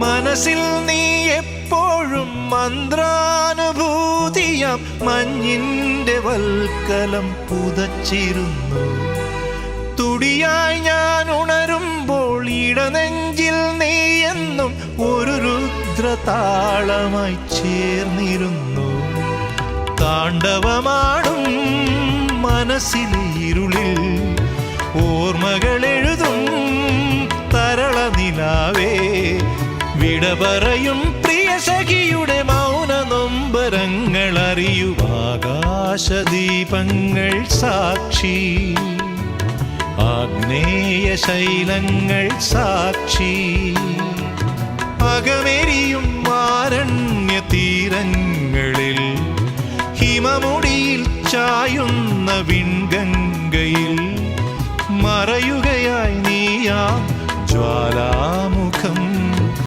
മനസ്സിൽ നീ എപ്പോഴും മന്ത്രാനുഭൂതിയാം മഞ്ഞിന്റെ വൽക്കലം പുതച്ചിരുന്നു. തുടിയായി ഞാൻ ഉണരുമ്പോൾ ഇടനെഞ്ചിൽ നീ എന്നും ഒരു രുദ്രതാളമായി ചേർന്നിരുന്നു. താണ്ഡവമാടും മനസ്സിലെ ഇരുളിൽ ഓർമ്മകളെഴുതും തരള നിലാവേ, വിട പറയും പ്രിയ സഖിയുടെ മൗന നൊമ്പരങ്ങൾ അറിയൂ. ആകാശദീപങ്ങൾ സാക്ഷി, ആഗ്നേയ ശൈലങ്ങൾ സാക്ഷി, അകമെരിയും ആരണ്യ തീരങ്ങളിൽ ഹിമമുടിയിൽ ചായുന്ന വിൺഗംഗയിൽ മറയുകയായി നീയാം ജ്വാലാ